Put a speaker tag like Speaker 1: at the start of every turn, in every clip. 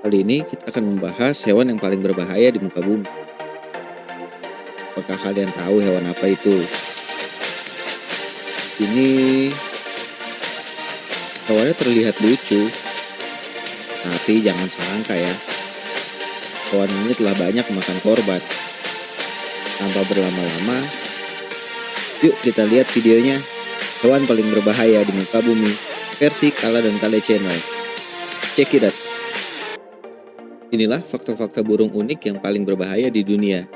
Speaker 1: Kali ini kita akan membahas hewan yang paling berbahaya di muka bumi. Apakah kalian tahu hewan apa itu? Ini hewannya terlihat lucu, tapi jangan sangka ya, hewan ini telah banyak memakan korban. Tanpa berlama-lama, yuk kita lihat videonya. Hewan paling berbahaya di muka bumi, versi Kala dan Kale Channel. Check it out. Inilah fakta-fakta burung unik yang paling berbahaya di dunia.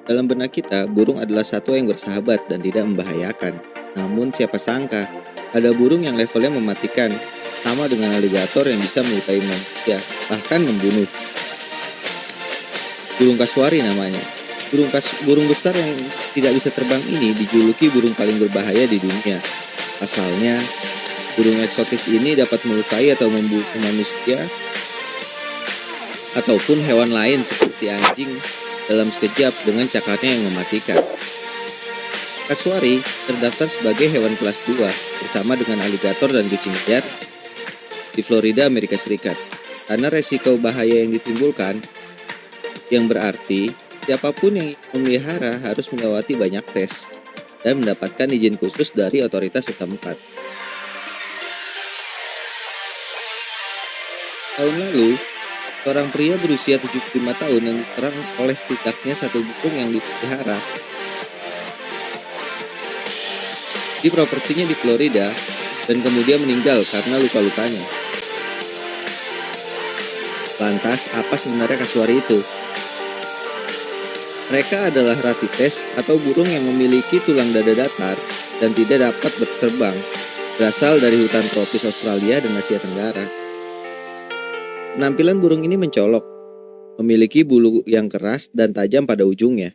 Speaker 1: Dalam benak kita, burung adalah satwa yang bersahabat dan tidak membahayakan. Namun siapa sangka, ada burung yang levelnya mematikan, sama dengan aligator yang bisa melukai manusia, bahkan membunuh. Burung kasuari namanya. Burung besar yang tidak bisa terbang ini dijuluki burung paling berbahaya di dunia. Pasalnya, burung eksotis ini dapat melukai atau membunuh manusia ataupun hewan lain seperti anjing dalam sekejap dengan cakarnya yang mematikan. Kasuari terdaftar sebagai hewan kelas 2 bersama dengan aligator dan kucing liar di Florida, Amerika Serikat. Karena resiko bahaya yang ditimbulkan, yang berarti siapapun yang memelihara harus melewati banyak tes dan mendapatkan izin khusus dari otoritas setempat. Tahun lalu, seorang pria berusia 75 tahun yang diserang oleh setidaknya satu burung yang dipelihara di propertinya di Florida dan kemudian meninggal karena luka-lukanya. Lantas, apa sebenarnya kasuari itu? Mereka adalah ratites atau burung yang memiliki tulang dada datar dan tidak dapat berterbang, berasal dari hutan tropis Australia dan Asia Tenggara. Penampilan burung ini mencolok, memiliki bulu yang keras dan tajam pada ujungnya.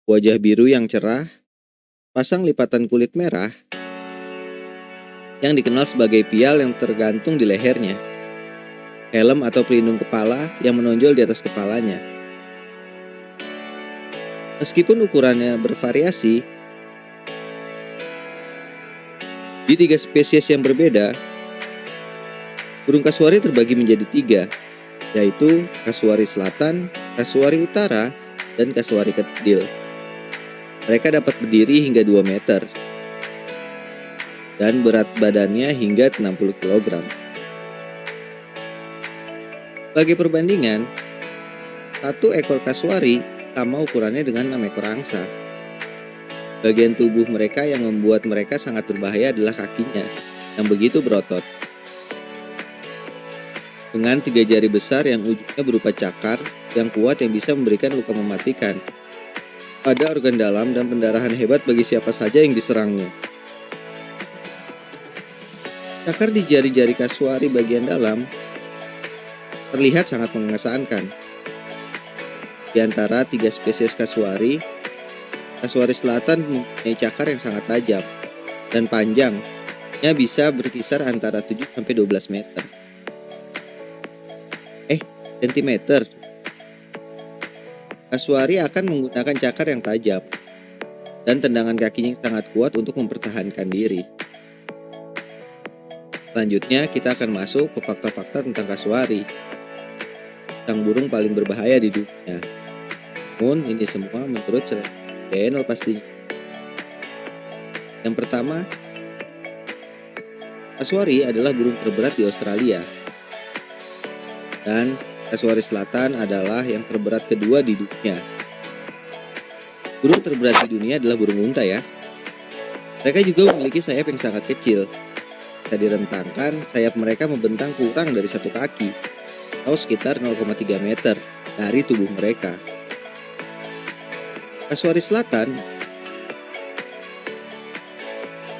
Speaker 1: Wajah biru yang cerah, pasang lipatan kulit merah, yang dikenal sebagai pial yang tergantung di lehernya, helm atau pelindung kepala yang menonjol di atas kepalanya. Meskipun ukurannya bervariasi, di 3 spesies yang berbeda, burung kasuari terbagi menjadi 3, yaitu kasuari selatan, kasuari utara, dan kasuari kecil. Mereka dapat berdiri hingga 2 meter dan berat badannya hingga 60 kg. Sebagai perbandingan, satu ekor kasuari sama ukurannya dengan 6 ekor angsa. Bagian tubuh mereka yang membuat mereka sangat berbahaya adalah kakinya yang begitu berotot, dengan 3 jari besar yang ujungnya berupa cakar yang kuat yang bisa memberikan luka mematikan. Ada organ dalam dan pendarahan hebat bagi siapa saja yang diserangnya. Cakar di jari-jari kasuari bagian dalam terlihat sangat mengesankan. Di antara 3 spesies kasuari, kasuari selatan mempunyai cakar yang sangat tajam dan panjangnya bisa berkisar antara 7-12 meter. Sentimeter. Kasuari akan menggunakan cakar yang tajam dan tendangan kakinya yang sangat kuat untuk mempertahankan diri. Selanjutnya kita akan masuk ke fakta-fakta tentang kasuari, sang burung paling berbahaya di dunia. Namun ini semua menurut channel pastinya. Yang pertama, kasuari adalah burung terberat di Australia. Dan kasuari selatan adalah yang terberat kedua di dunia. Burung terberat di dunia adalah burung unta ya. Mereka juga memiliki sayap yang sangat kecil. Jika direntangkan, sayap mereka membentang kurang dari 1 kaki, atau sekitar 0,3 meter dari tubuh mereka. Kasuari selatan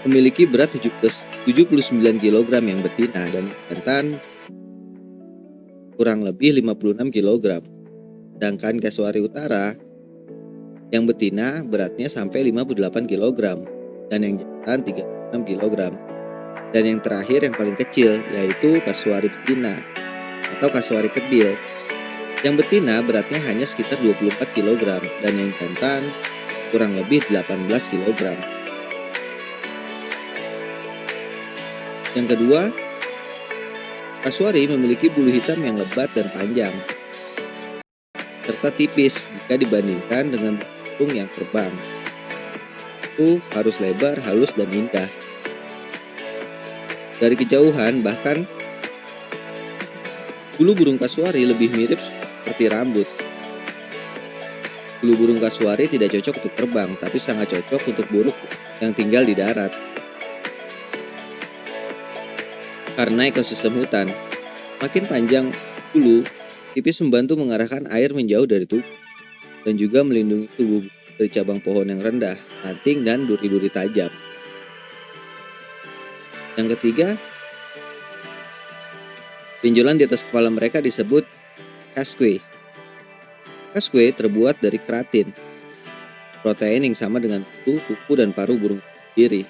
Speaker 1: memiliki berat 79 kg yang betina dan jantan kurang lebih 56 kg. Sedangkan kasuari utara yang betina beratnya sampai 58 kg dan yang jantan 36 kg. Dan yang terakhir yang paling kecil yaitu kasuari betina atau kasuari kedil. Yang betina beratnya hanya sekitar 24 kg dan yang jantan kurang lebih 18 kg. Yang kedua, Kasuari memiliki bulu hitam yang lebat dan panjang, serta tipis jika dibandingkan dengan burung yang terbang. Itu harus lebar, halus, dan indah. Dari kejauhan, bahkan bulu burung kasuari lebih mirip seperti rambut. Bulu burung kasuari tidak cocok untuk terbang, tapi sangat cocok untuk burung yang tinggal di darat. Karena ekosistem hutan, makin panjang bulu, tipis membantu mengarahkan air menjauh dari tubuh, dan juga melindungi tubuh dari cabang pohon yang rendah, ranting, dan duri-duri tajam. Yang ketiga, benjolan di atas kepala mereka disebut casque. Casque terbuat dari keratin, protein yang sama dengan kuku dan paruh burung sendiri.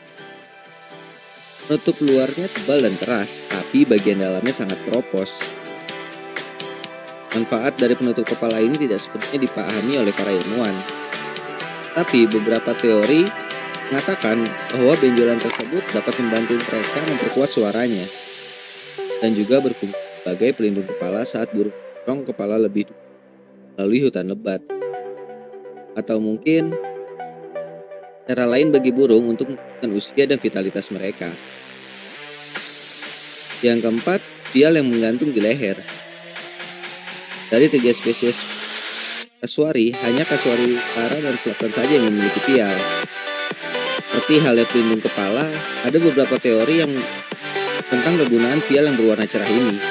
Speaker 1: Penutup luarnya tebal dan keras, tapi bagian dalamnya sangat keropos. Manfaat dari penutup kepala ini tidak sepenuhnya dipahami oleh para ilmuwan. Tapi beberapa teori mengatakan bahwa benjolan tersebut dapat membantu mereka memperkuat suaranya dan juga berfungsi sebagai pelindung kepala saat burung mendorong kepala lebih melalui hutan lebat. Atau mungkin cara lain bagi burung untuk menentukan usia dan vitalitas mereka. Yang keempat, pial yang menggantung di leher. Dari 3 spesies kasuari, hanya kasuari utara dan selatan saja yang memiliki pial. Seperti halnya pelindung kepala, ada beberapa teori yang tentang kegunaan pial yang berwarna cerah ini.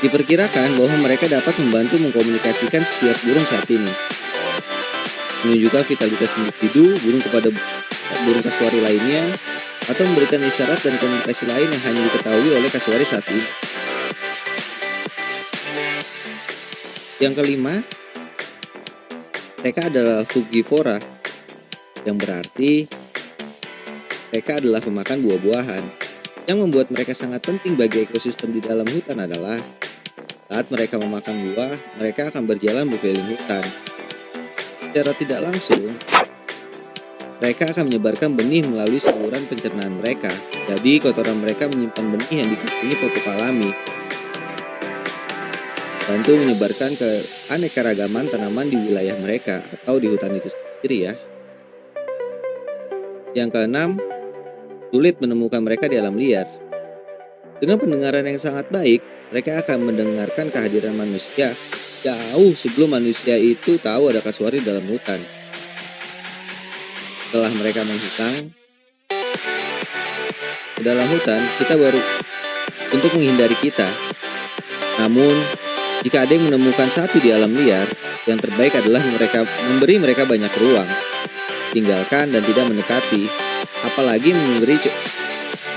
Speaker 1: Diperkirakan bahwa mereka dapat membantu mengkomunikasikan setiap burung saat ini, menunjukkan vitalitas individu burung kepada burung kasuari lainnya, atau memberikan isyarat dan komunikasi lain yang hanya diketahui oleh kasuari saat ini. Yang kelima, mereka adalah frugivora, yang berarti mereka adalah pemakan buah-buahan. Yang membuat mereka sangat penting bagi ekosistem di dalam hutan adalah saat mereka memakan buah, mereka akan berjalan berkeliling hutan. Secara tidak langsung, mereka akan menyebarkan benih melalui saluran pencernaan mereka. Jadi kotoran mereka menyimpan benih yang dikelilingi pupuk alami, bantu menyebarkan keanekaragaman tanaman di wilayah mereka atau di hutan itu sendiri ya. Yang keenam, sulit menemukan mereka di alam liar. Dengan pendengaran yang sangat baik, mereka akan mendengarkan kehadiran manusia jauh sebelum manusia itu tahu ada kasuari dalam hutan. Setelah mereka menghilang ke dalam hutan, kita baru untuk menghindari kita. Namun, jika ada yang menemukan satu di alam liar, yang terbaik adalah mereka memberi mereka banyak ruang, tinggalkan dan tidak mendekati, apalagi memberi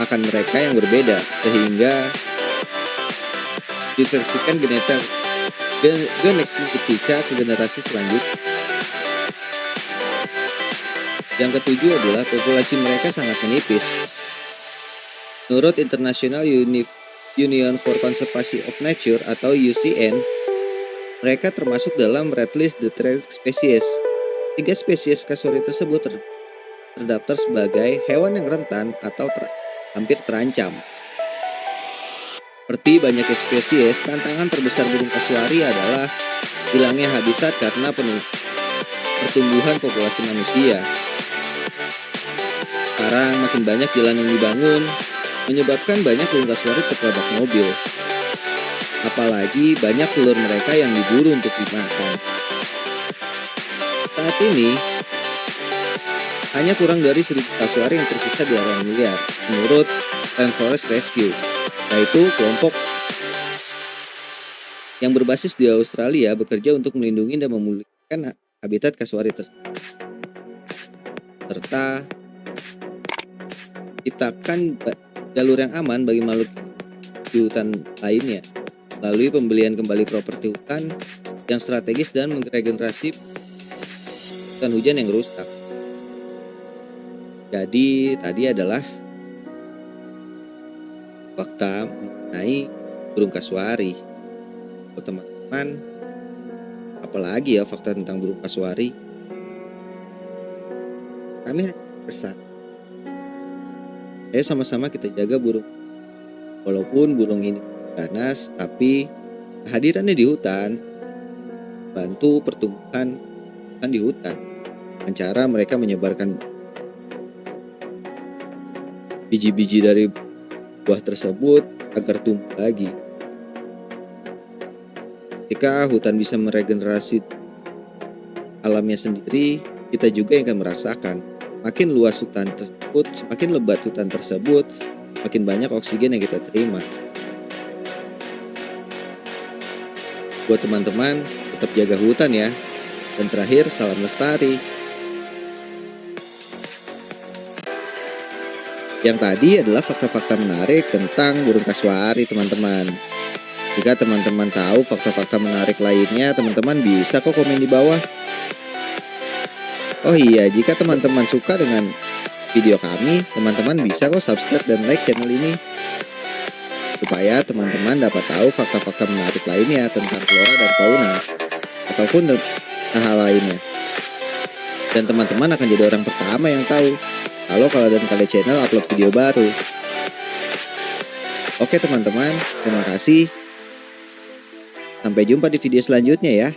Speaker 1: makan mereka yang berbeda, sehingga diversikan genetika ke generasi selanjutnya. Yang ketujuh adalah populasi mereka sangat menipis. Menurut International Union for Conservation of Nature atau UCN, mereka termasuk dalam Red List the Threatened Species. 3 spesies kasuari tersebut terdaftar sebagai hewan yang rentan atau hampir terancam. Seperti banyak spesies, tantangan terbesar burung kasuari adalah hilangnya habitat karena pertumbuhan populasi manusia. Sekarang makin banyak jalan yang dibangun, menyebabkan banyak burung kasuari tertabrak mobil. Apalagi banyak telur mereka yang diburu untuk dimakan. Saat ini, hanya kurang dari 1.000 kasuari yang tersisa di area liar, menurut Rainforest Rescue, yaitu kelompok yang berbasis di Australia bekerja untuk melindungi dan memulihkan habitat kasuari tersebut, serta ciptakan jalur yang aman bagi makhluk di hutan lainnya melalui pembelian kembali properti hutan yang strategis dan meregenerasi hutan hujan yang rusak. Jadi tadi adalah fakta mengenai burung kasuari. Teman-teman, apalagi ya fakta tentang burung kasuari? Kami hanya pesan Ayo sama-sama kita jaga burung. Walaupun burung ini ganas, tapi kehadirannya di hutan bantu pertumbuhan di hutan dengan cara mereka menyebarkan biji-biji dari buah tersebut agar tumbuh lagi. Ketika hutan bisa meregenerasi alamnya sendiri, kita juga yang akan merasakan. Makin luas hutan tersebut, semakin lebat hutan tersebut, makin banyak oksigen yang kita terima. Buat teman-teman, tetap jaga hutan ya. Dan terakhir, salam lestari. Yang tadi adalah fakta-fakta menarik tentang burung kasuari, teman-teman. Jika teman-teman tahu fakta-fakta menarik lainnya, teman-teman bisa kok komen di bawah. Oh iya, jika teman-teman suka dengan video kami, teman-teman bisa kok subscribe dan like channel ini, supaya teman-teman dapat tahu fakta-fakta menarik lainnya tentang flora dan fauna, ataupun hal lainnya. Dan teman-teman akan jadi orang pertama yang tahu kalau dan Kale Channel upload video baru. Oke teman-teman, terima kasih. Sampai jumpa di video selanjutnya ya.